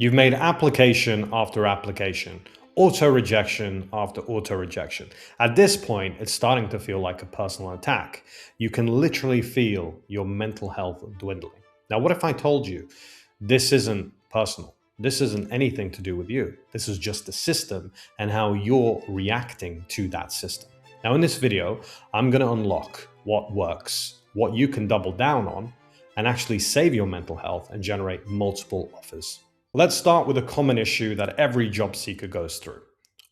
You've made application after application, auto rejection after auto rejection. At this point, it's starting to feel like a personal attack. You can literally feel your mental health dwindling. Now, what if I told you this isn't personal? This isn't anything to do with you. This is just the system and how you're reacting to that system. Now, in this video, I'm going to unlock what works, what you can double down on, and actually save your mental health and generate multiple offers. Let's start with a common issue that every job seeker goes through: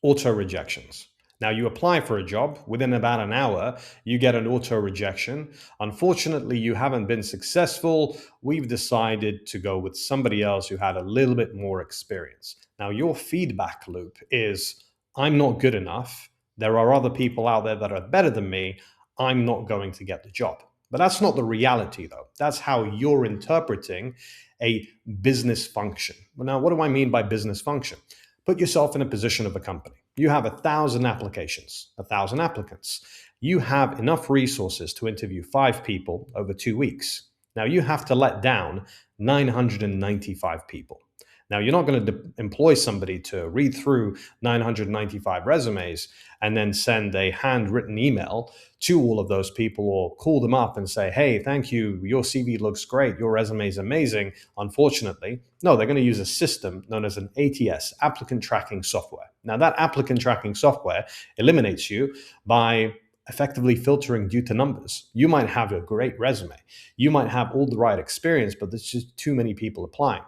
auto rejections. Now, you apply for a job, within about an hour, you get an auto rejection. Unfortunately, you haven't been successful. We've decided to go with somebody else who had a little bit more experience. Now, your feedback loop is, I'm not good enough. There are other people out there that are better than me. I'm not going to get the job. But that's not the reality, though. That's how you're interpreting a business function. Now, what do I mean by business function? Put yourself in a position of a company. You have 1,000 applications, 1,000 applicants. You have enough resources to interview 5 people over 2 weeks. Now, you have to let down 995 people. Now, you're not going to employ somebody to read through 995 resumes and then send a handwritten email to all of those people or call them up and say, hey, thank you, your CV looks great, your resume is amazing. Unfortunately, no, they're going to use a system known as an ATS, applicant tracking software. Now, that applicant tracking software eliminates you by effectively filtering due to numbers. You might have a great resume, you might have all the right experience, but there's just too many people applying.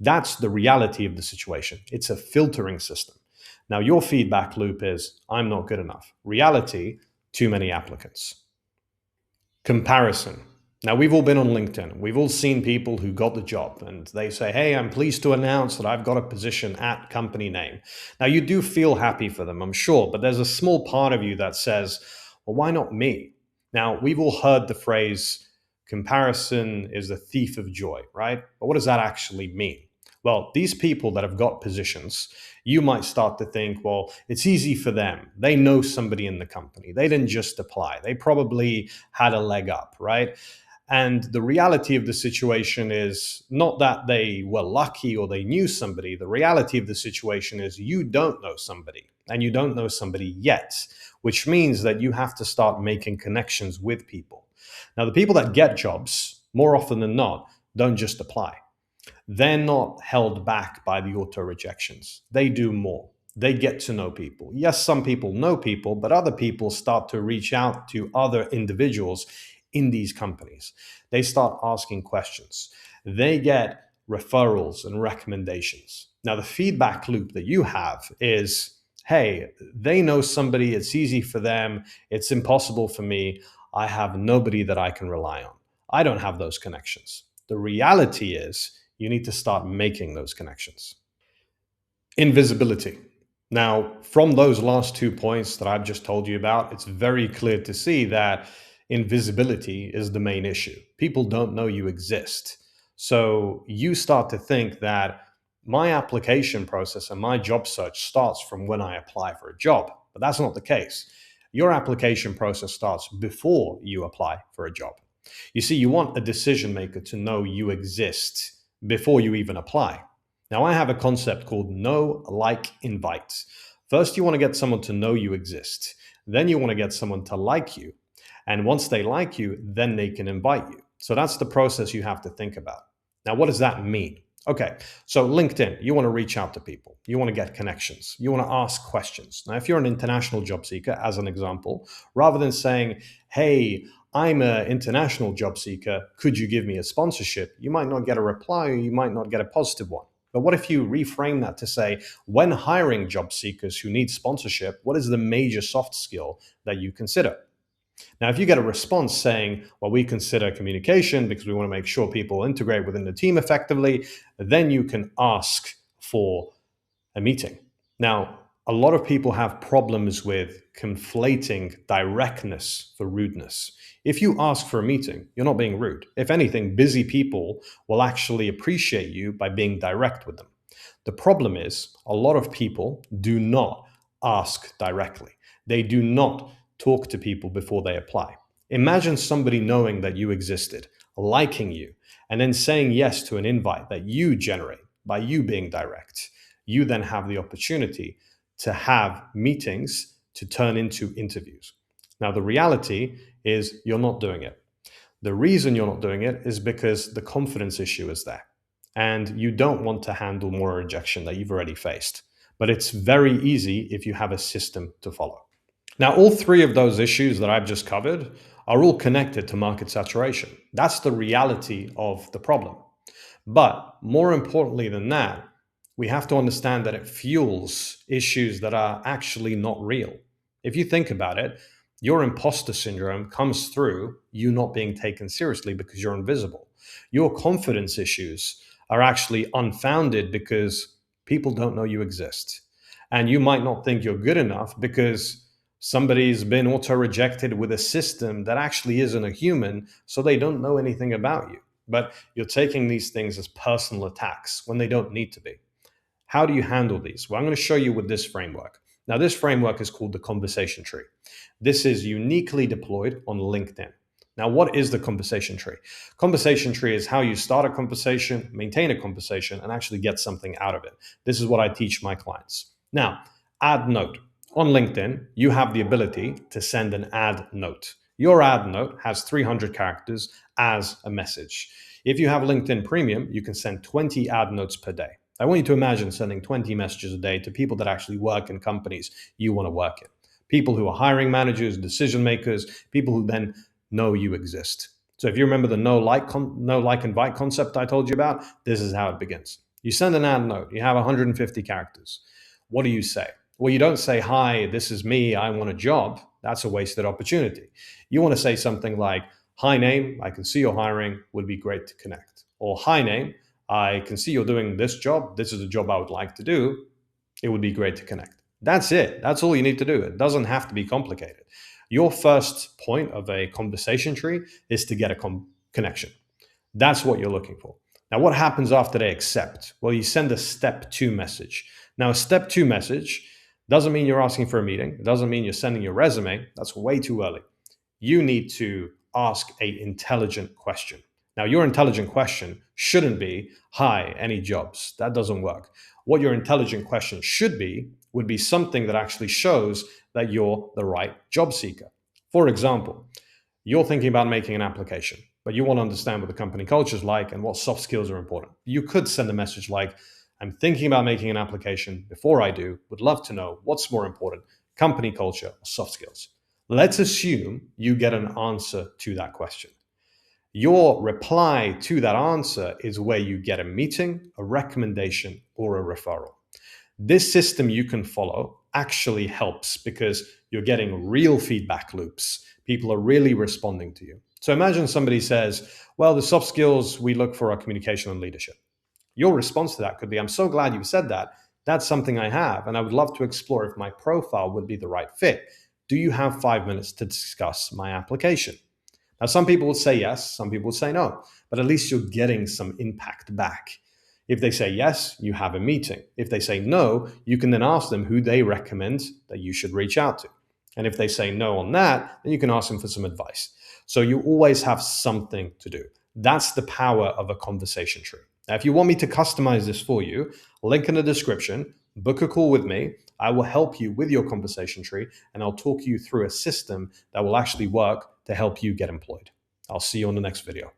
That's the reality of the situation. It's a filtering system. Now, your feedback loop is, I'm not good enough. Reality, too many applicants. Comparison. Now, we've all been on LinkedIn. We've all seen people who got the job and they say, hey, I'm pleased to announce that I've got a position at company name. Now, you do feel happy for them, I'm sure, but there's a small part of you that says, well, why not me? Now, we've all heard the phrase, comparison is the thief of joy, right? But what does that actually mean? Well, these people that have got positions, you might start to think, well, it's easy for them. They know somebody in the company. They didn't just apply. They probably had a leg up, right? And the reality of the situation is not that they were lucky or they knew somebody. The reality of the situation is you don't know somebody and you don't know somebody yet, which means that you have to start making connections with people. Now, the people that get jobs, more often than not, don't just apply. They're not held back by the auto rejections. They do more. They get to know people. Yes, some people know people, but other people start to reach out to other individuals in these companies. They start asking questions. They get referrals and recommendations. Now, the feedback loop that you have is, hey, they know somebody, it's easy for them, it's impossible for me, I have nobody that I can rely on. I don't have those connections. The reality is, you need to start making those connections. Invisibility. Now, from those last 2 points that I've just told you about, it's very clear to see that invisibility is the main issue. People don't know you exist. So you start to think that my application process and my job search starts from when I apply for a job, but that's not the case. Your application process starts before you apply for a job. You see, you want a decision maker to know you exist before you even apply. Now, I have a concept called know, like, invite. First, you want to get someone to know you exist. Then you want to get someone to like you. And once they like you, then they can invite you. So that's the process you have to think about. Now, what does that mean? Okay, so LinkedIn, you want to reach out to people. You want to get connections. You want to ask questions. Now, if you're an international job seeker, as an example, rather than saying, hey, I'm an international job seeker, could you give me a sponsorship? You might not get a reply, or you might not get a positive one. But what if you reframe that to say, when hiring job seekers who need sponsorship, what is the major soft skill that you consider? Now, if you get a response saying, well, we consider communication because we want to make sure people integrate within the team effectively, then you can ask for a meeting. Now, a lot of people have problems with conflating directness for rudeness. If you ask for a meeting, you're not being rude. If anything, busy people will actually appreciate you by being direct with them. The problem is a lot of people do not ask directly. They do not talk to people before they apply. Imagine somebody knowing that you existed, liking you, and then saying yes to an invite that you generate. by you being direct. You then have the opportunity to have meetings to turn into interviews. Now, the reality is you're not doing it. The reason you're not doing it is because the confidence issue is there. And you don't want to handle more rejection that you've already faced. But it's very easy if you have a system to follow. Now, all three of those issues that I've just covered are all connected to market saturation. That's the reality of the problem. But more importantly than that, we have to understand that it fuels issues that are actually not real. If you think about it, your imposter syndrome comes through you not being taken seriously because you're invisible. Your confidence issues are actually unfounded because people don't know you exist. And you might not think you're good enough because somebody's been auto rejected with a system that actually isn't a human, so they don't know anything about you. But you're taking these things as personal attacks when they don't need to be. How do you handle these? Well, I'm going to show you with this framework. Now, this framework is called the conversation tree. This is uniquely deployed on LinkedIn. Now, what is the conversation tree? Conversation tree is how you start a conversation, maintain a conversation, and actually get something out of it. This is what I teach my clients. Now, add note. On LinkedIn, you have the ability to send an add note. Your add note has 300 characters as a message. If you have LinkedIn Premium, you can send 20 ad notes per day. I want you to imagine sending 20 messages a day to people that actually work in companies you want to work in. People who are hiring managers, decision makers, people who then know you exist. So if you remember the no like invite concept I told you about, this is how it begins. You send an ad note, you have 150 characters. What do you say? Well, you don't say, "Hi, this is me, I want a job." That's a wasted opportunity. You want to say something like, "Hi name, I can see you're hiring, would be great to connect." Or, "Hi name, I can see you're doing this job. This is a job I would like to do. It would be great to connect." That's it. That's all you need to do. It doesn't have to be complicated. Your first point of a conversation tree is to get a connection. That's what you're looking for. Now, what happens after they accept? Well, you send a step two message. Now, a step two message doesn't mean you're asking for a meeting. It doesn't mean you're sending your resume. That's way too early. You need to ask a intelligent question. Now, your intelligent question shouldn't be, "Hi, any jobs?" That doesn't work. What your intelligent question should be would be something that actually shows that you're the right job seeker. For example, you're thinking about making an application, but you want to understand what the company culture is like and what soft skills are important. You could send a message like, "I'm thinking about making an application. Before I do, would love to know what's more important, company culture or soft skills." Let's assume you get an answer to that question. Your reply to that answer is where you get a meeting, a recommendation, or a referral. This system you can follow actually helps because you're getting real feedback loops. People are really responding to you. So imagine somebody says, "Well, the soft skills we look for are communication and leadership." Your response to that could be, "I'm so glad you said that. That's something I have, and I would love to explore if my profile would be the right fit. Do you have 5 minutes to discuss my application?" Now, some people would say yes, some people would say no, but at least you're getting some impact back. If they say yes, you have a meeting. If they say no, you can then ask them who they recommend that you should reach out to. And if they say no on that, then you can ask them for some advice. So you always have something to do. That's the power of a conversation tree. Now, if you want me to customize this for you, link in the description, book a call with me. I will help you with your conversation tree and I'll talk you through a system that will actually work to help you get employed. I'll see you on the next video.